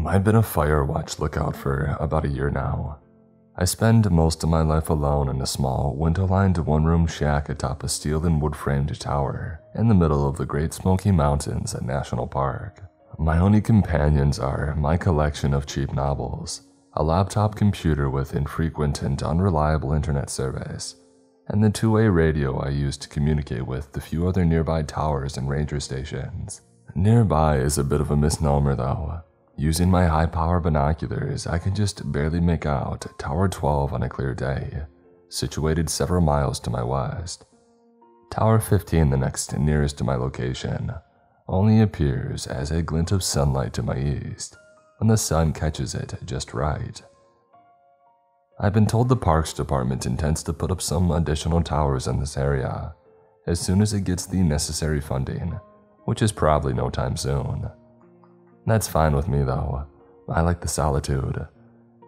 I've been a fire watch lookout for about a year now. I spend most of my life alone in a small, window-lined one-room shack atop a steel and wood-framed tower in the middle of the Great Smoky Mountains National Park. My only companions are my collection of cheap novels, a laptop computer with infrequent and unreliable internet service, and the two-way radio I use to communicate with the few other nearby towers and ranger stations. Nearby is a bit of a misnomer though. Using my high-power binoculars, I can just barely make out Tower 12 on a clear day, situated several miles to my west. Tower 15, the next nearest to my location, only appears as a glint of sunlight to my east when the sun catches it just right. I've been told the Parks Department intends to put up some additional towers in this area as soon as it gets the necessary funding, which is probably no time soon. That's fine with me though. I like the solitude.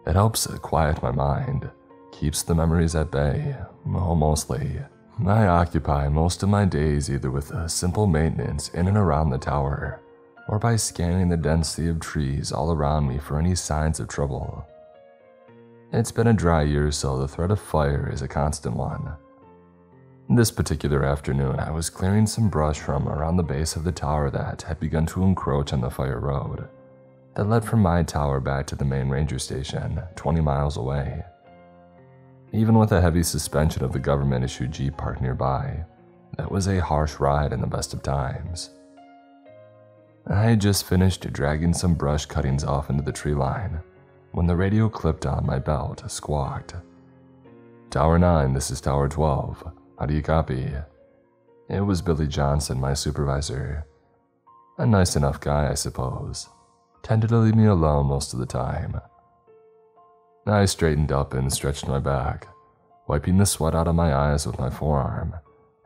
It helps quiet my mind, keeps the memories at bay, mostly. I occupy most of my days either with simple maintenance in and around the tower, or by scanning the density of trees all around me for any signs of trouble. It's been a dry year, so the threat of fire is a constant one. This particular afternoon, I was clearing some brush from around the base of the tower that had begun to encroach on the fire road that led from my tower back to the main ranger station, 20 miles away. Even with a heavy suspension of the government-issued Jeep parked nearby, that was a harsh ride in the best of times. I had just finished dragging some brush cuttings off into the tree line when the radio clipped on my belt squawked. "Tower 9, this is Tower 12. How do you copy?" It was Billy Johnson, my supervisor. A nice enough guy, I suppose. Tended to leave me alone most of the time. I straightened up and stretched my back, wiping the sweat out of my eyes with my forearm,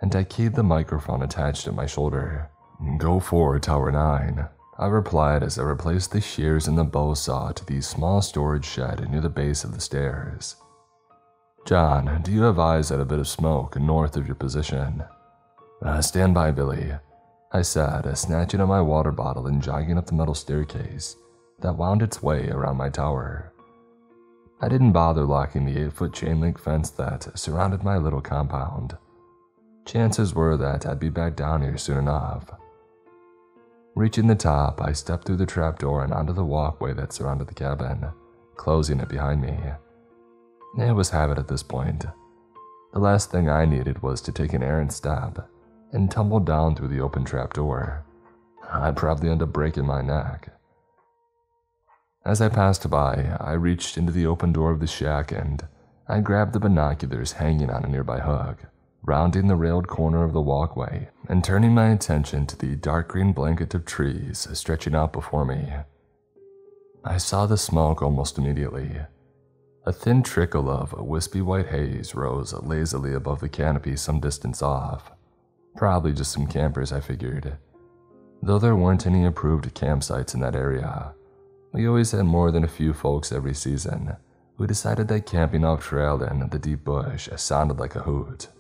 and I keyed the microphone attached to my shoulder. "Go for Tower 9, I replied as I replaced the shears and the bow saw to the small storage shed near the base of the stairs. "John, do you have eyes at a bit of smoke north of your position?" Stand by, Billy," I said, snatching at my water bottle and jogging up the metal staircase that wound its way around my tower. I didn't bother locking the 8-foot chain-link fence that surrounded my little compound. Chances were that I'd be back down here soon enough. Reaching the top, I stepped through the trapdoor and onto the walkway that surrounded the cabin, closing it behind me. It was habit at this point. The last thing I needed was to take an errant step and tumble down through the open trapdoor. I'd probably end up breaking my neck. As I passed by, I reached into the open door of the shack and I grabbed the binoculars hanging on a nearby hook, rounding the railed corner of the walkway and turning my attention to the dark green blanket of trees stretching out before me. I saw the smoke almost immediately. A thin trickle of wispy white haze rose lazily above the canopy some distance off. Probably just some campers, I figured. Though there weren't any approved campsites in that area, we always had more than a few folks every season who decided that camping off trail in the deep bush sounded like a hoot.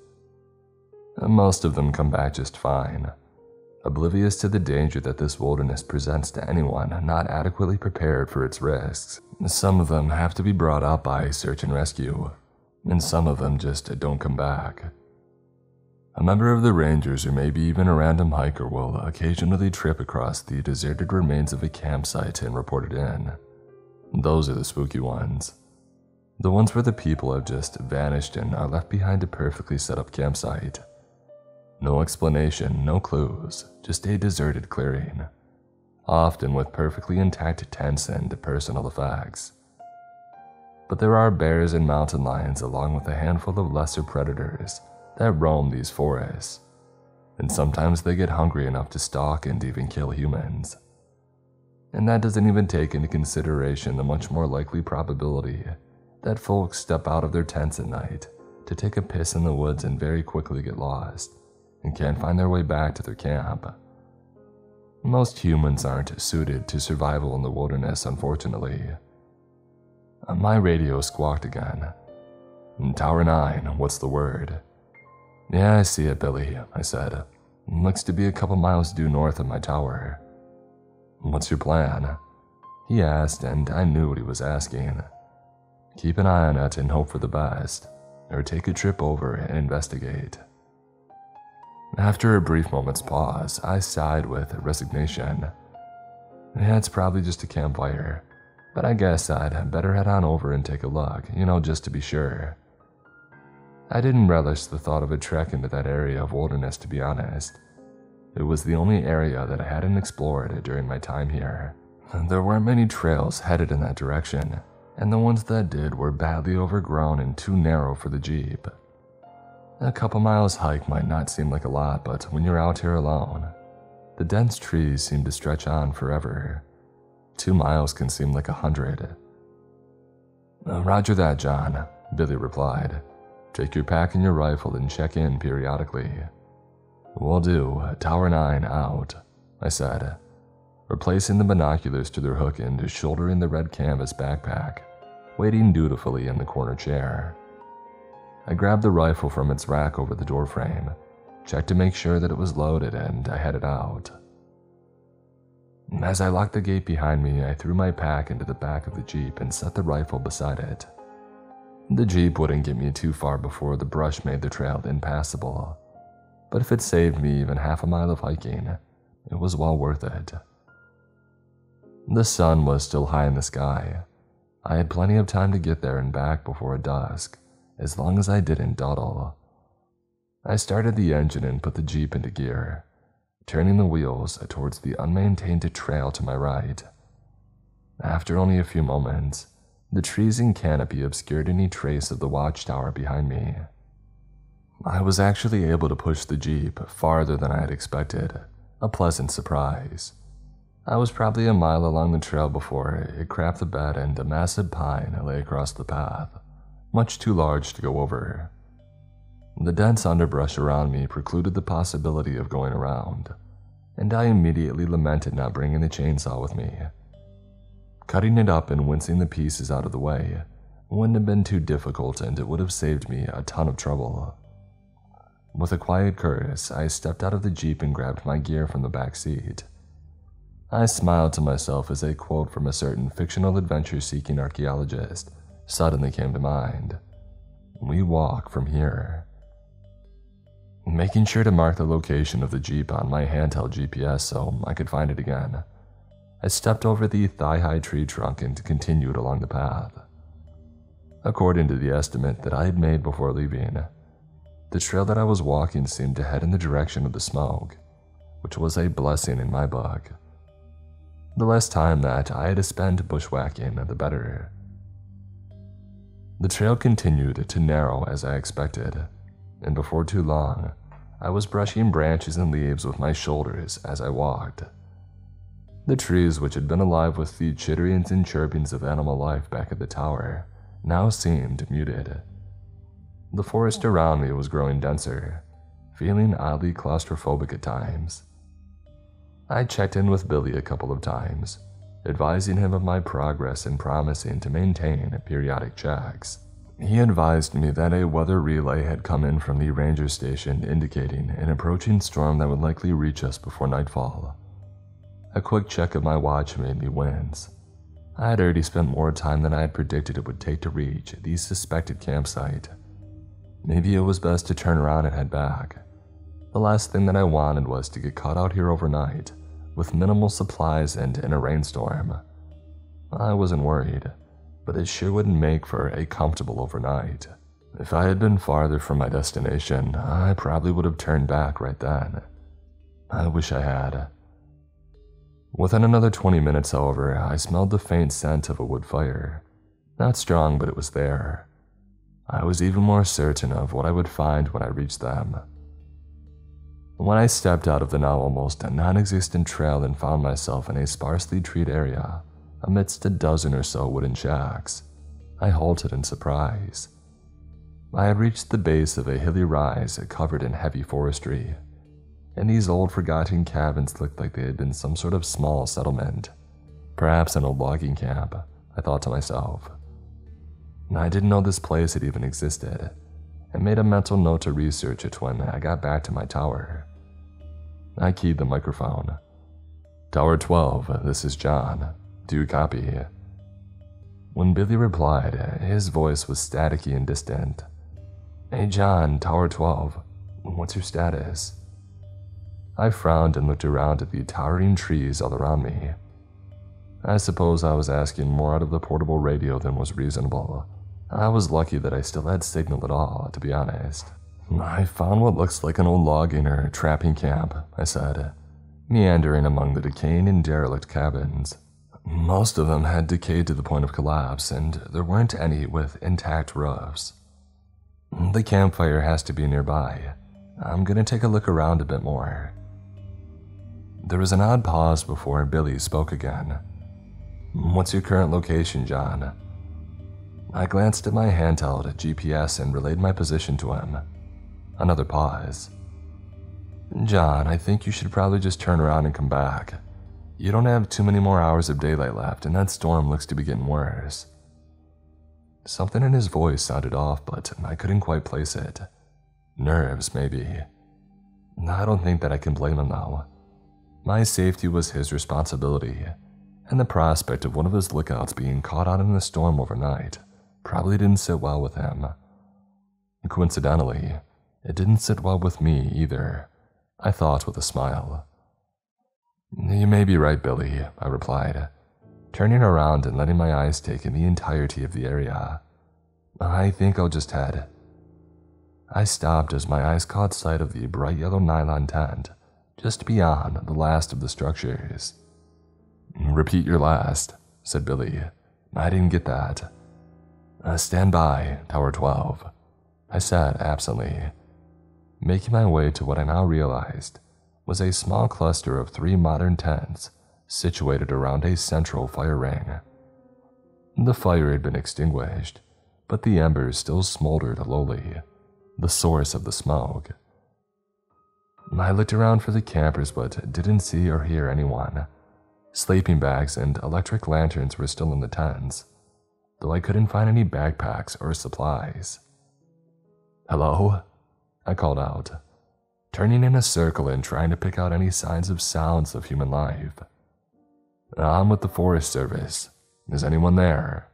Most of them come back just fine, oblivious to the danger that this wilderness presents to anyone not adequately prepared for its risks. Some of them have to be brought up by search and rescue, and some of them just don't come back. A member of the Rangers or maybe even a random hiker will occasionally trip across the deserted remains of a campsite and report it in. Those are the spooky ones. The ones where the people have just vanished and are left behind a perfectly set up campsite. No explanation, no clues, just a deserted clearing, often with perfectly intact tents and personal effects. But there are bears and mountain lions along with a handful of lesser predators that roam these forests, and sometimes they get hungry enough to stalk and even kill humans. And that doesn't even take into consideration the much more likely probability that folks step out of their tents at night to take a piss in the woods and very quickly get lost and can't find their way back to their camp. Most humans aren't suited to survival in the wilderness, unfortunately. My radio squawked again. "Tower 9, what's the word?" "Yeah, I see it, Billy," I said. "Looks to be a couple miles due north of my tower." "What's your plan?" he asked, and I knew what he was asking. Keep an eye on it and hope for the best, or take a trip over and investigate. After a brief moment's pause, I sighed with resignation. Yeah, it's probably just a campfire, but I guess I'd better head on over and take a look, just to be sure. I didn't relish the thought of a trek into that area of wilderness, to be honest. It was the only area that I hadn't explored during my time here. There weren't many trails headed in that direction, and the ones that did were badly overgrown and too narrow for the Jeep. A couple miles hike might not seem like a lot, but when you're out here alone, the dense trees seem to stretch on forever. 2 miles can seem like 100. Roger that, John, Billy replied. Take your pack and your rifle and check in periodically. Will do. Tower 9 out, I said, replacing the binoculars to their hook and shouldering the red canvas backpack, waiting dutifully in the corner chair. I grabbed the rifle from its rack over the doorframe, checked to make sure that it was loaded, and I headed out. As I locked the gate behind me, I threw my pack into the back of the Jeep and set the rifle beside it. The Jeep wouldn't get me too far before the brush made the trail impassable, but if it saved me even half a mile of hiking, it was well worth it. The sun was still high in the sky. I had plenty of time to get there and back before dusk, as long as I didn't dawdle. I started the engine and put the Jeep into gear, turning the wheels towards the unmaintained trail to my right. After only a few moments, the trees and canopy obscured any trace of the watchtower behind me. I was actually able to push the Jeep farther than I had expected, a pleasant surprise. I was probably a mile along the trail before it crapped the bed and a massive pine lay across the path, much too large to go over. The dense underbrush around me precluded the possibility of going around, and I immediately lamented not bringing the chainsaw with me. Cutting it up and wincing the pieces out of the way wouldn't have been too difficult, and it would have saved me a ton of trouble. With a quiet curse, I stepped out of the Jeep and grabbed my gear from the back seat. I smiled to myself as a quote from a certain fictional adventure-seeking archaeologist suddenly came to mind. We walk from here. Making sure to mark the location of the Jeep on my handheld GPS so I could find it again, I stepped over the thigh-high tree trunk and continued along the path. According to the estimate that I had made before leaving, the trail that I was walking seemed to head in the direction of the smoke, which was a blessing in my book. The less time that I had to spend bushwhacking, the better. The trail continued to narrow as I expected, and before too long, I was brushing branches and leaves with my shoulders as I walked. The trees, which had been alive with the chitterings and chirpings of animal life back at the tower, now seemed muted. The forest around me was growing denser, feeling oddly claustrophobic at times. I checked in with Billy a couple of times, advising him of my progress and promising to maintain periodic checks. He advised me that a weather relay had come in from the ranger station indicating an approaching storm that would likely reach us before nightfall. A quick check of my watch made me wince. I had already spent more time than I had predicted it would take to reach the suspected campsite. Maybe it was best to turn around and head back. The last thing that I wanted was to get caught out here overnight, with minimal supplies and in a rainstorm. I wasn't worried, but it sure wouldn't make for a comfortable overnight. If I had been farther from my destination, I probably would have turned back right then. I wish I had. Within another 20 minutes, however, I smelled the faint scent of a wood fire. Not strong, but it was there. I was even more certain of what I would find when I reached them. When I stepped out of the now almost non-existent trail and found myself in a sparsely treed area, amidst a dozen or so wooden shacks, I halted in surprise. I had reached the base of a hilly rise covered in heavy forestry, and these old forgotten cabins looked like they had been some sort of small settlement, perhaps an old logging camp, I thought to myself. I didn't know this place had even existed, and made a mental note to research it when I got back to my tower. I keyed the microphone. Tower 12, this is John. Do copy. When Billy replied, his voice was staticky and distant. Hey John, Tower 12, what's your status? I frowned and looked around at the towering trees all around me. I suppose I was asking more out of the portable radio than was reasonable. I was lucky that I still had signal at all, to be honest. I found what looks like an old logging or trapping camp, I said, meandering among the decaying and derelict cabins. Most of them had decayed to the point of collapse, and there weren't any with intact roofs. The campfire has to be nearby. I'm gonna take a look around a bit more. There was an odd pause before Billy spoke again. What's your current location, John? I glanced at my handheld GPS and relayed my position to him. Another pause. John, I think you should probably just turn around and come back. You don't have too many more hours of daylight left, and that storm looks to be getting worse. Something in his voice sounded off, but I couldn't quite place it. Nerves, maybe. I don't think that I can blame him, though. My safety was his responsibility, and the prospect of one of his lookouts being caught out in the storm overnight probably didn't sit well with him. Coincidentally, it didn't sit well with me either, I thought with a smile. You may be right, Billy, I replied, turning around and letting my eyes take in the entirety of the area. I think I'll just head. I stopped as my eyes caught sight of the bright yellow nylon tent, just beyond the last of the structures. Repeat your last, said Billy. I didn't get that. Stand by, Tower 12, I said absently, making my way to what I now realized was a small cluster of 3 modern tents situated around a central fire ring. The fire had been extinguished, but the embers still smoldered lowly, the source of the smoke. I looked around for the campers but didn't see or hear anyone. Sleeping bags and electric lanterns were still in the tents, though I couldn't find any backpacks or supplies. Hello? I called out, turning in a circle and trying to pick out any signs of sounds of human life. I'm with the Forest Service. Is anyone there?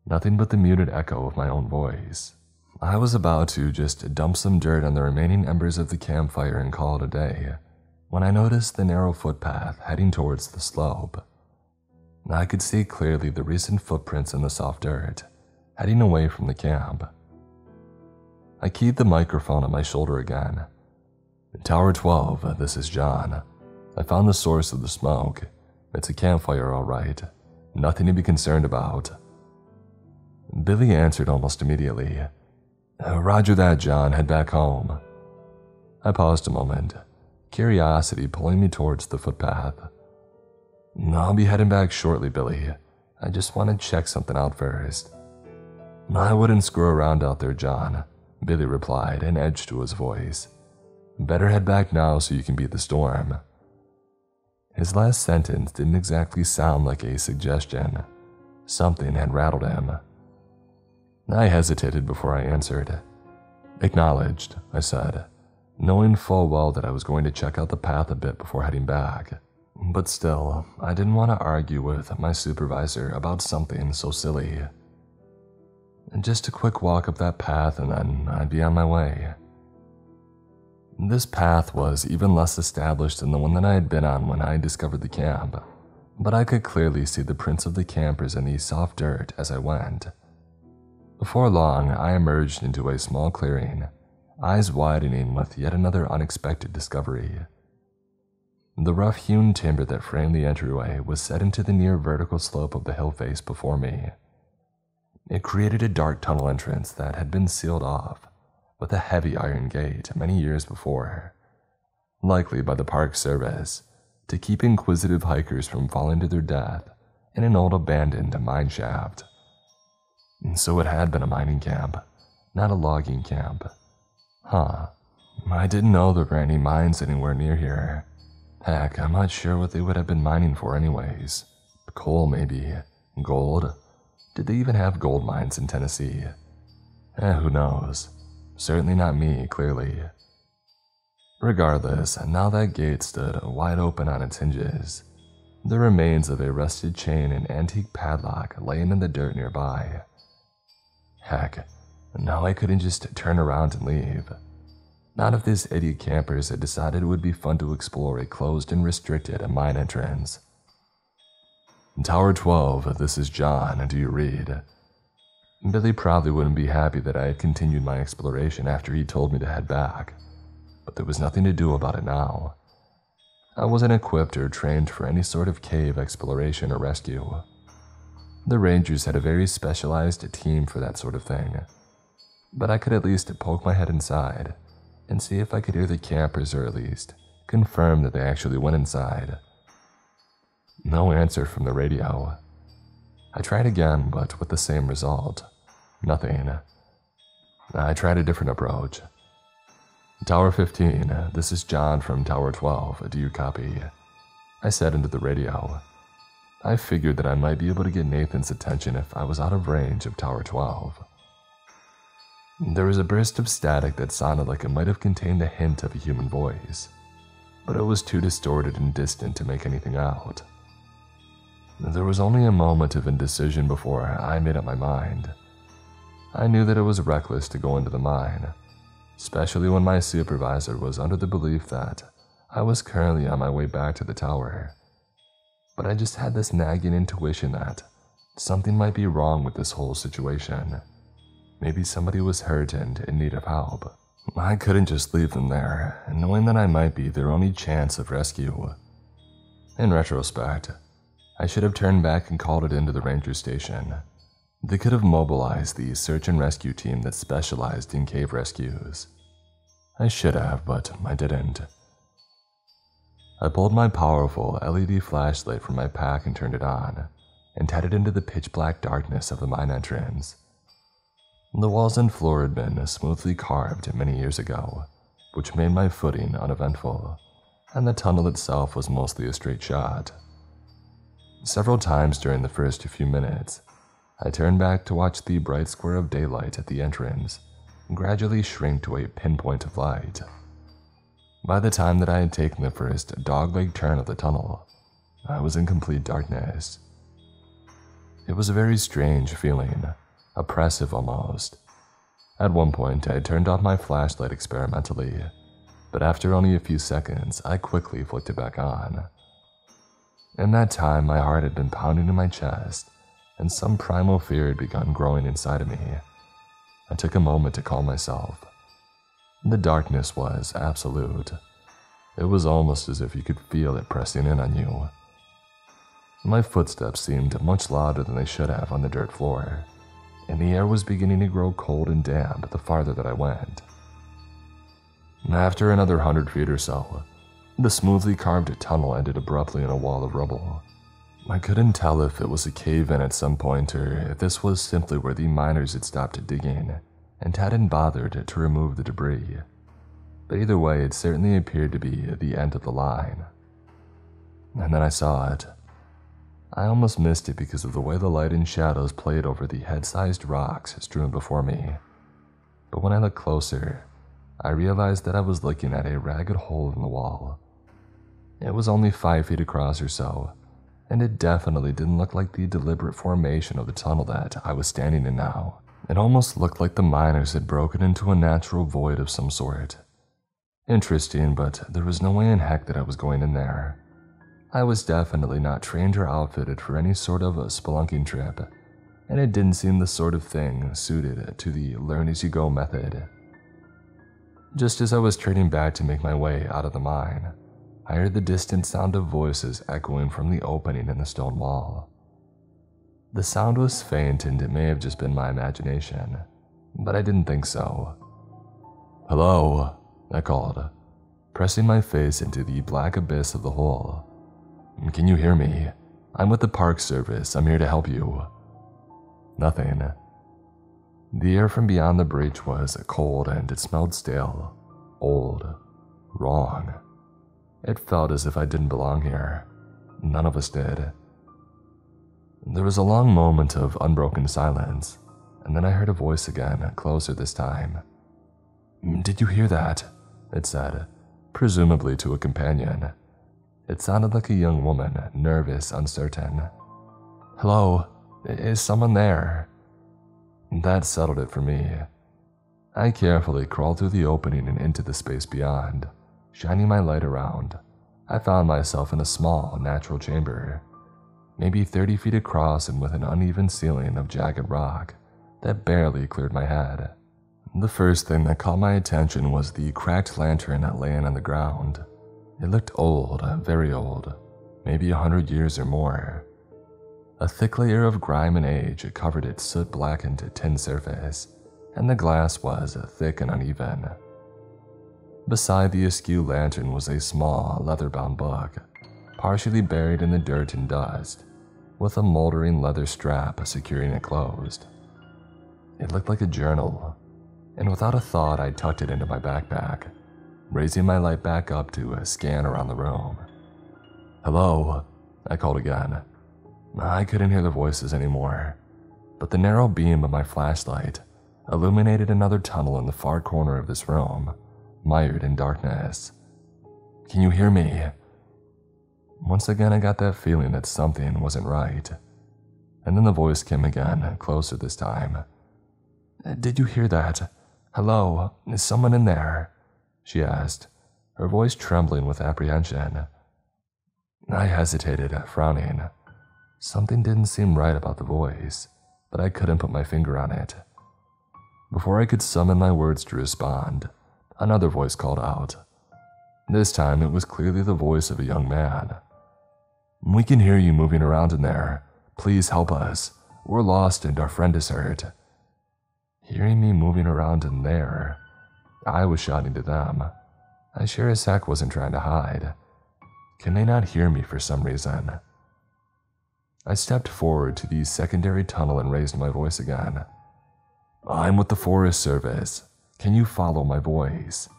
Nothing but the muted echo of my own voice. I was about to just dump some dirt on the remaining embers of the campfire and call it a day, when I noticed the narrow footpath heading towards the slope. I could see clearly the recent footprints in the soft dirt, heading away from the camp. I keyed the microphone at my shoulder again. Tower 12, this is John. I found the source of the smoke. It's a campfire, all right. Nothing to be concerned about. Billy answered almost immediately. Roger that, John. Head back home. I paused a moment, curiosity pulling me towards the footpath. I'll be heading back shortly, Billy. I just want to check something out first. I wouldn't screw around out there, John, Billy replied, an edge to his voice. Better head back now so you can beat the storm. His last sentence didn't exactly sound like a suggestion. Something had rattled him. I hesitated before I answered. Acknowledged, I said, knowing full well that I was going to check out the path a bit before heading back. But still, I didn't want to argue with my supervisor about something so silly. Just a quick walk up that path and then I'd be on my way. This path was even less established than the one that I had been on when I discovered the camp, but I could clearly see the prints of the campers in the soft dirt as I went. Before long, I emerged into a small clearing, eyes widening with yet another unexpected discovery. The rough-hewn timber that framed the entryway was set into the near vertical slope of the hill face before me. It created a dark tunnel entrance that had been sealed off with a heavy iron gate many years before, likely by the Park Service, to keep inquisitive hikers from falling to their death in an old abandoned mine shaft. So it had been a mining camp, not a logging camp. Huh. I didn't know there were any mines anywhere near here. Heck, I'm not sure what they would have been mining for anyways. Coal, maybe. Gold? Did they even have gold mines in Tennessee? Who knows? Certainly not me, clearly. Regardless, now that gate stood wide open on its hinges. The remains of a rusted chain and antique padlock laying in the dirt nearby. Heck, no, I couldn't just turn around and leave. Not if these idiot campers had decided it would be fun to explore a closed and restricted mine entrance. Tower 12, this is John, do you read? Billy probably wouldn't be happy that I had continued my exploration after he told me to head back, but there was nothing to do about it now. I wasn't equipped or trained for any sort of cave exploration or rescue. The Rangers had a very specialized team for that sort of thing, but I could at least poke my head inside and see if I could hear the campers, or at least confirm that they actually went inside. No answer from the radio. I tried again, but with the same result. Nothing. I tried a different approach. Tower 15, this is John from Tower 12, do you copy? I said into the radio. I figured that I might be able to get Nathan's attention if I was out of range of Tower 12. There was a burst of static that sounded like it might have contained a hint of a human voice, but it was too distorted and distant to make anything out. There was only a moment of indecision before I made up my mind. I knew that it was reckless to go into the mine, especially when my supervisor was under the belief that I was currently on my way back to the tower. But I just had this nagging intuition that something might be wrong with this whole situation. Maybe somebody was hurt and in need of help. I couldn't just leave them there, knowing that I might be their only chance of rescue. In retrospect, I should have turned back and called it into the ranger station. They could have mobilized the search and rescue team that specialized in cave rescues. I should have, but I didn't. I pulled my powerful LED flashlight from my pack and turned it on, and headed into the pitch-black darkness of the mine entrance. The walls and floor had been smoothly carved many years ago, which made my footing uneventful, and the tunnel itself was mostly a straight shot. Several times during the first few minutes, I turned back to watch the bright square of daylight at the entrance gradually shrink to a pinpoint of light. By the time that I had taken the first dog-leg turn of the tunnel, I was in complete darkness. It was a very strange feeling, oppressive almost. At one point, I turned off my flashlight experimentally, but after only a few seconds, I quickly flicked it back on. In that time, my heart had been pounding in my chest, and some primal fear had begun growing inside of me. I took a moment to calm myself. The darkness was absolute. It was almost as if you could feel it pressing in on you. My footsteps seemed much louder than they should have on the dirt floor, and the air was beginning to grow cold and damp the farther that I went. After another 100 feet or so, the smoothly carved tunnel ended abruptly in a wall of rubble. I couldn't tell if it was a cave-in at some point or if this was simply where the miners had stopped digging and hadn't bothered to remove the debris. But either way, it certainly appeared to be the end of the line. And then I saw it. I almost missed it because of the way the light and shadows played over the head-sized rocks strewn before me. But when I looked closer, I realized that I was looking at a ragged hole in the wall. It was only 5 feet across or so, and it definitely didn't look like the deliberate formation of the tunnel that I was standing in now. It almost looked like the miners had broken into a natural void of some sort. Interesting, but there was no way in heck that I was going in there. I was definitely not trained or outfitted for any sort of a spelunking trip, and it didn't seem the sort of thing suited to the learn-as-you-go method. Just as I was turning back to make my way out of the mine, I heard the distant sound of voices echoing from the opening in the stone wall. The sound was faint and it may have just been my imagination, but I didn't think so. "Hello," I called, pressing my face into the black abyss of the hole. "Can you hear me? I'm with the Park Service. I'm here to help you." Nothing. The air from beyond the breach was cold and it smelled stale, old, wrong. It felt as if I didn't belong here. None of us did. There was a long moment of unbroken silence, and then I heard a voice again, closer this time. "Did you hear that?" it said, presumably to a companion. It sounded like a young woman, nervous, uncertain. "Hello, is someone there?" That settled it for me. I carefully crawled through the opening and into the space beyond. Shining my light around, I found myself in a small, natural chamber, maybe 30 feet across and with an uneven ceiling of jagged rock that barely cleared my head. The first thing that caught my attention was the cracked lantern laying on the ground. It looked old, very old, maybe 100 years or more. A thick layer of grime and age covered its soot-blackened tin surface, and the glass was thick and uneven. Beside the askew lantern was a small, leather-bound book, partially buried in the dirt and dust, with a moldering leather strap securing it closed. It looked like a journal, and without a thought I tucked it into my backpack, raising my light back up to scan around the room. "Hello," I called again. I couldn't hear the voices anymore, but the narrow beam of my flashlight illuminated another tunnel in the far corner of this room, mired in darkness. "Can you hear me?" Once again I got that feeling that something wasn't right, and then the voice came again, closer this time. "Did you hear that? Hello, is someone in there?" she asked, her voice trembling with apprehension. I hesitated, frowning. Something didn't seem right about the voice, but I couldn't put my finger on it. Before I could summon my words to respond, another voice called out. This time it was clearly the voice of a young man. "We can hear you moving around in there. Please help us. We're lost and our friend is hurt." Hearing me moving around in there, I was shouting to them. I sure as heck wasn't trying to hide. Can they not hear me for some reason? I stepped forward to the secondary tunnel and raised my voice again. "I'm with the Forest Service. Can you follow my voice?"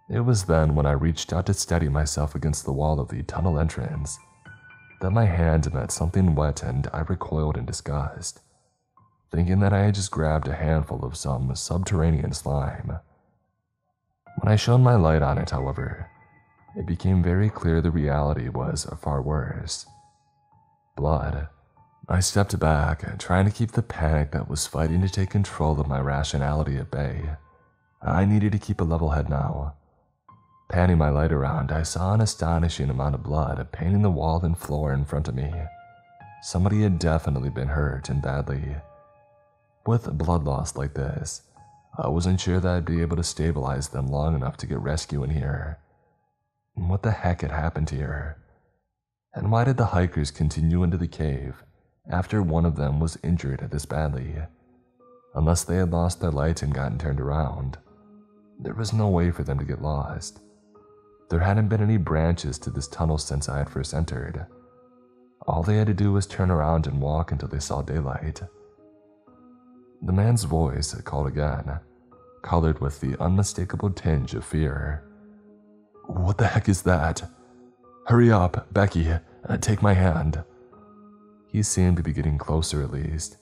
It was then when I reached out to steady myself against the wall of the tunnel entrance that my hand met something wet and I recoiled in disgust, thinking that I had just grabbed a handful of some subterranean slime. When I shone my light on it, however, it became very clear the reality was far worse. Blood. I stepped back, trying to keep the panic that was fighting to take control of my rationality at bay. I needed to keep a level head now. Panning my light around, I saw an astonishing amount of blood painting the wall and floor in front of me. Somebody had definitely been hurt, and badly. With blood loss like this, I wasn't sure that I'd be able to stabilize them long enough to get rescue in here. What the heck had happened here? And why did the hikers continue into the cave after one of them was injured this badly? Unless they had lost their light and gotten turned around, there was no way for them to get lost. There hadn't been any branches to this tunnel since I had first entered. All they had to do was turn around and walk until they saw daylight. The man's voice called again, colored with the unmistakable tinge of fear. "What the heck is that? Hurry up, Becky, take my hand." He seemed to be getting closer at least.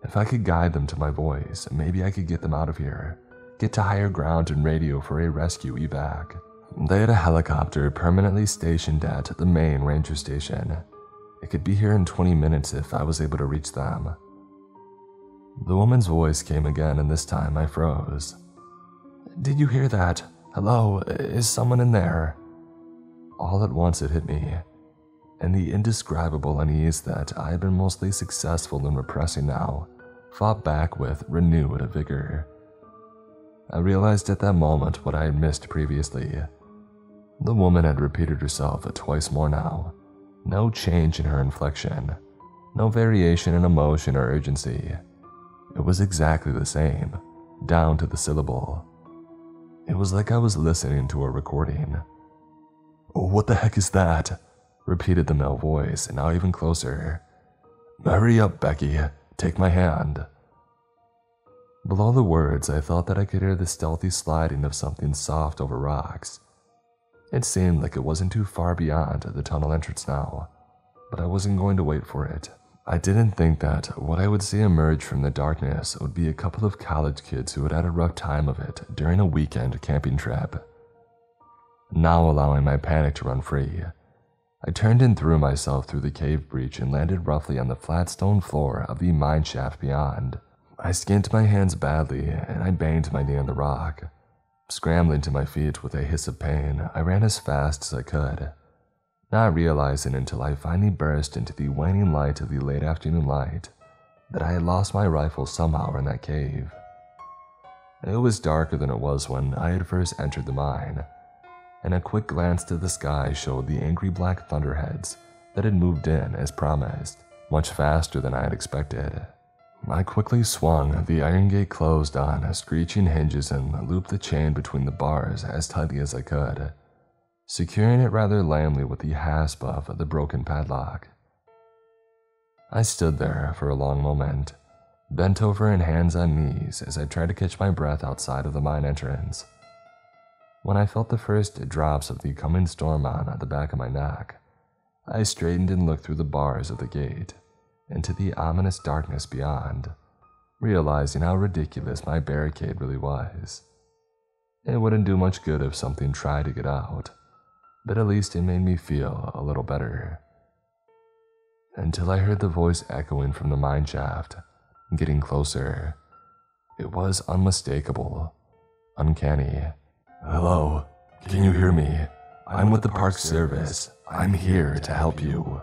If I could guide them to my voice, maybe I could get them out of here, get to higher ground and radio for a rescue evac. They had a helicopter permanently stationed at the main ranger station. It could be here in 20 minutes if I was able to reach them. The woman's voice came again, and this time I froze. "Did you hear that? Hello, is someone in there?" All at once it hit me, and the indescribable unease that I had been mostly successful in repressing now fought back with renewed vigor. I realized at that moment what I had missed previously. The woman had repeated herself twice more now. No change in her inflection, no variation in emotion or urgency. It was exactly the same, down to the syllable. It was like I was listening to a recording. "What the heck is that?" repeated the male voice, now even closer. "Hurry up, Becky, take my hand." Below the words, I thought that I could hear the stealthy sliding of something soft over rocks. It seemed like it wasn't too far beyond the tunnel entrance now, but I wasn't going to wait for it. I didn't think that what I would see emerge from the darkness would be a couple of college kids who had had a rough time of it during a weekend camping trip. now allowing my panic to run free. I turned and threw myself through the cave breach and landed roughly on the flat stone floor of the mine shaft beyond. I skinned my hands badly, and I banged my knee on the rock. Scrambling to my feet with a hiss of pain, I ran as fast as I could, not realizing until I finally burst into the waning light of the late afternoon light that I had lost my rifle somehow in that cave. It was darker than it was when I had first entered the mine, and a quick glance to the sky showed the angry black thunderheads that had moved in as promised, much faster than I had expected. I quickly swung the iron gate closed on screeching hinges and looped the chain between the bars as tightly as I could, securing it rather lamely with the hasp of the broken padlock. I stood there for a long moment, bent over and hands on knees as I tried to catch my breath outside of the mine entrance. When I felt the first drops of the coming storm on the back of my neck, I straightened and looked through the bars of the gate into the ominous darkness beyond, realizing how ridiculous my barricade really was. It wouldn't do much good if something tried to get out, but at least it made me feel a little better. Until I heard the voice echoing from the mine shaft, getting closer. It was unmistakable, uncanny. "Hello, can you hear me? I'm with the Park Service. I'm here to help you."